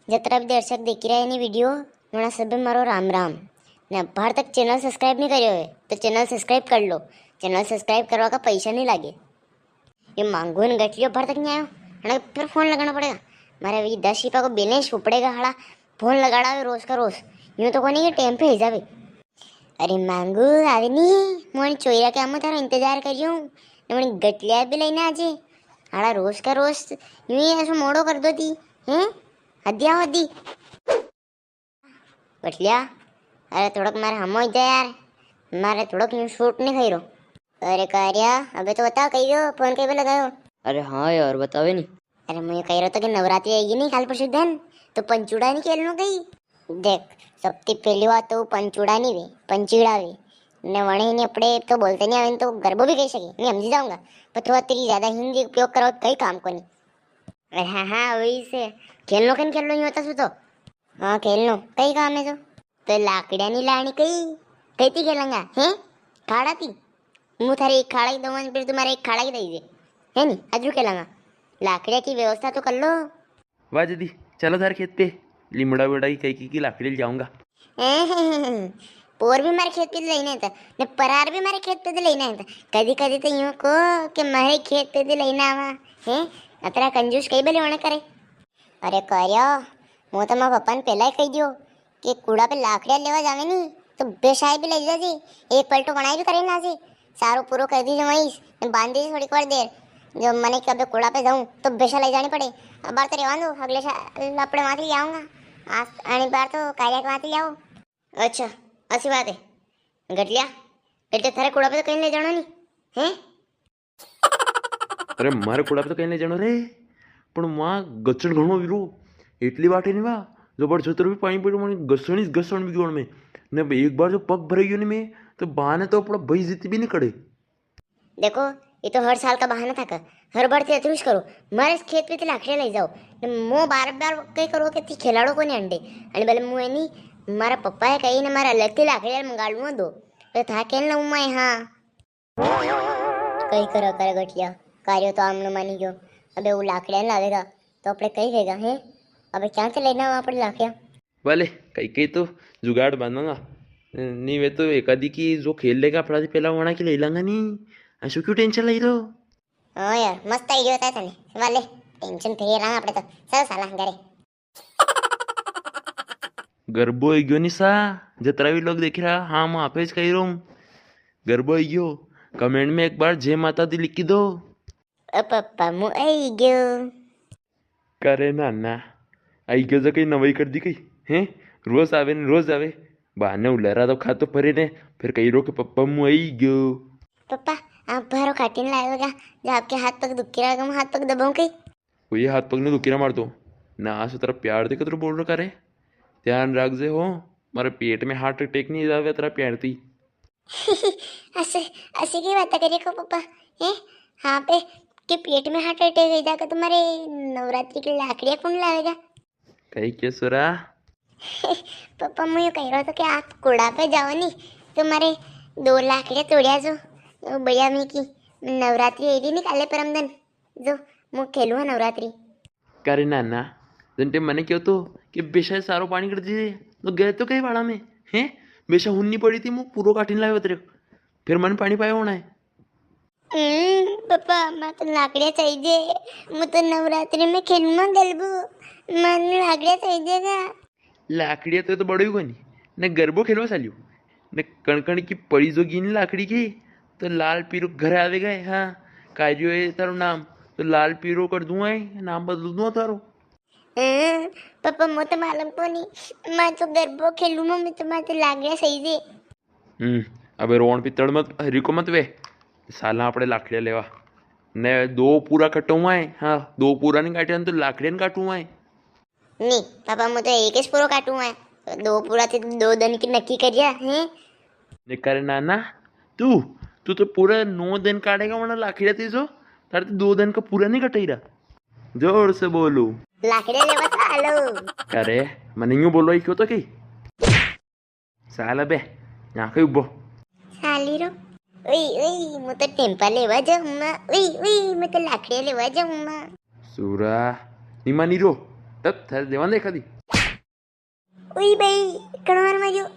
जितना भी दर्शक देख रहा है એની વિડીયો ઘણા સભ્ય મારો રામ રામ ને અભાર તક ચેનલ સબસ્ક્રાઇબ नहीं કર્યો है तो चैनल सब्सक्राइब कर लो। चैनल सब्सक्राइब करवा का पैसा नहीं लागे। ये मांगो ने गठियो भर तक नहीं आयो हड़ा फिर फोन लगाना पड़ेगा। मारे अभी 10 रुपया को बैलेंस पड़ेगा। हड़ा फोन लगाड़ा रोज का रोज यूँ तो कोनी के टाइम पे ही जावे। अरे मांगू आवे नहीं मोनी चोइरा के आम तारो इंतजार करियो ने मोनी गटलिया भी लेना आजे। हड़ा रोज का रोज यूँ ही ऐसा मोड़ो कर दो ती हैं हदिया हदी गटलिया। अरे थोड़क मारे हम हो जाए यार मारे थोड़क यूँ शूट नहीं खाई रो। अरे कार्या अबे तो बता कही हो फोन कहीं पे लगायो। अरे हाँ यार बतावे नहीं। अरे मैं कह रहा था कि नवरात्रि आएगी नहीं काल परसों दिन तो पंचूड़ा नहीं खेलना कहीं। देख सबसे पहली बात तो पंचूड़ा नहीं वे पंचीड़ा वे ने वणे ने अपने तो बोलते नहीं आवे तो गरबो भी कह सके मैं समझ जाऊंगा पर थोड़ा तेरी ज्यादा हिंदी उपयोग करो कई काम को नहीं। अरे हाँ वही से खेलनो कहीं खेलनो ही होता सु तो हाँ खेलनो कई काम है तो लाकड़ा नहीं लानी कई कई थी खेलेंगा हैं खाड़ा थी मुँह थारी एक खाड़ा की दो फिर तुम्हारे एक खाड़ा की दीजिए है नहीं अजू खेलेंगा लाकड़े की व्यवस्था तो कर लो। वाह दीदी चलो तार खेत पे लीमड़ा वेड़ा की कई की लाकड़ी जाऊंगा। पोर भी मारे खेत पे लेना था ने परार भी मारे खेत पे लेना था कदी कदी तो यूं को कि मारे खेत पे लेना आवा हैं अतरा कंजूस कई बेले होने करे। अरे कर्या मो तो मारा पप्पा ने पहला ही कही दियो कि कूड़ा पे लाकड़िया लेवा जावे नहीं तो बेशाई भी ले जाजी एक पलटो बनाई भी करे ना जी सारो पूरो कर दीजिए वहीं बांध दीजिए थोड़ी कर देर जो मने कभी कूड़ा पे जाऊँ तो बेशा ले जानी पड़े। अब बार तो रेवा दो अगले साल अपने वहाँ से जाऊँगा आज आने बार तो कार्या के वहाँ से जाओ। अच्छा ऐसी बात है गटलिया એટલે તારે કુડા पे तो कहीं ले जाना नहीं हैं। અરે મારે કુડા તો કઈ લઈ જાણો રે પણ માં ગચણ ઘણો વીરો એટલી વાટે નહીં વા જબરજસ્ત બી પાણી પડ્યું મને ઘસણી જ ઘસણ બી ગણ મેં ને એક બાર જો પગ ભરાઈ ગયો ને મેં તો બહાને તો આપણા ભાઈ જીતી બી નહીં કડે। देखो ये तो हर साल का बहाना था हर बार ते अतरुष करो मारे खेत पे लाकड़े ले जाओ मो बार बार कई करो कि ती खिलाड़ो को ने अंडे अने भले मुए नहीं मारा पप्पा है कही ने मारा अलग थी लाकड़े मंगाड़ू दो तो था केल न उमाय हाँ कई करो करे गठिया कार्यो तो आमनो मानी गयो। अबे वो लाकड़िया लावेगा तो अपने कही रहेगा हैं अबे क्या से लेना वहाँ पर लाकड़िया भले कई कई तो जुगाड़ बांधूंगा नहीं वे तो एकादी की जो खेल लेगा अपना से पहला वहाँ की ले लांगा नहीं ऐसा क्यों टेंशन लाई रहो। हाँ यार मस्त आइडिया होता है तने वाले टेंशन फ्री रहा अपने तो चल साला घरे गरबो आई गयो निशा जतरा भी लोग देख रहा हाँ मैं आप कही रहा हूँ गरबो आई गयो कमेंट में एक बार जय माता दी लिख दो। पप्पा मु आई गयो करे ना ना आई गयो जो कहीं नवाई कर दी कहीं हैं रोज आवे ने रोज आवे बहाने उलरा तो खा तो परे ने फिर कही रो के पप्पा मु आई गयो। पप्पा आप भरो काटीन लाएगा जब आपके हाथ पग दुखी रहेगा मैं हाथ पग दबाऊं कहीं वो ये हाथ पग ने दुखीरा मार दो ना आज तेरा प्यार दे तो बोल रहा करे ध्यान रख जे हो मारे पेट में हार्ट अटैक नहीं जावे तेरा प्यार थी। ऐसे ऐसे की बात करिए को पप्पा हैं हाँ पे के पेट में हार्ट अटैक हो जाएगा तुम्हारे नवरात्रि की लाकड़ियाँ कौन लाएगा कही के सुरा पप्पा मैं कह रहा था कि आप कूड़ा पे जाओ नहीं तुम्हारे 2 लाकड़ियाँ तोड़िया जो भैया मैं की नवरात्रि आई नहीं काले परमदन जो मैं खेलूँ नवरात्रि करे ना ना जंटे मैंने क्यों तो कि बेशा सारो पानी कर दीजिए तो गए तो कहीं वाड़ा में हैं बेशा हुन्नी पड़ी थी मुँह पूरा काटिन लाए तेरे फिर मन पानी पाया होना है। पप्पा मैं तो लाकड़ियाँ चाहिए मैं तो नवरात्रि में खेलूँगा गलबू मन लाकड़ियाँ चाहिएगा लाकड़िया तो बड़ो ही नहीं ने गरबो खेलवा सालियो ने कणकण की पड़ी जो गिन लाकड़ी की तो लाल पीरो घर आवे गए हाँ कार्यो है तारो नाम तो लाल पीरो कर दूँ नाम बदल दूँ तारो। पप्पा मैं तो मालूम को नहीं मैं तो गरबो खेलूँगा मैं तो लाकड़ियाँ चाहिए। अबे रोण पित्तड़ मत हरी को मत वे साला अपने लाकड़िया लेवा ने 2 पूरा कटुआ है हाँ 2 पूरा नहीं काटे तो लाकड़िया काटुआ है नहीं पापा मैं तो एक ही पूरा काटूंगा 2 पूरा थे 2 दिन की नक्की करिया हैं ने करे नाना तू तू तो पूरा 9 दिन काटेगा वरना लाकड़िया थी जो तारे तो 2 दिन का पूरा नहीं कटाई रहा जोर से बोलू लाकड़िया लेवा सालो अरे मैंने यूं बोलो क्यों तो की साला बे यहाँ कहीं उबो साली रो ओई ओई मैं तो टेम्पल लेवा जाऊंगा ओई ओई मैं तो लाकड़िया लेवा जाऊंगा सूरा नहीं मानी रो તપ થાય દેવા દે ખાધી ઉઈ ભાઈ કણવાર માર્યો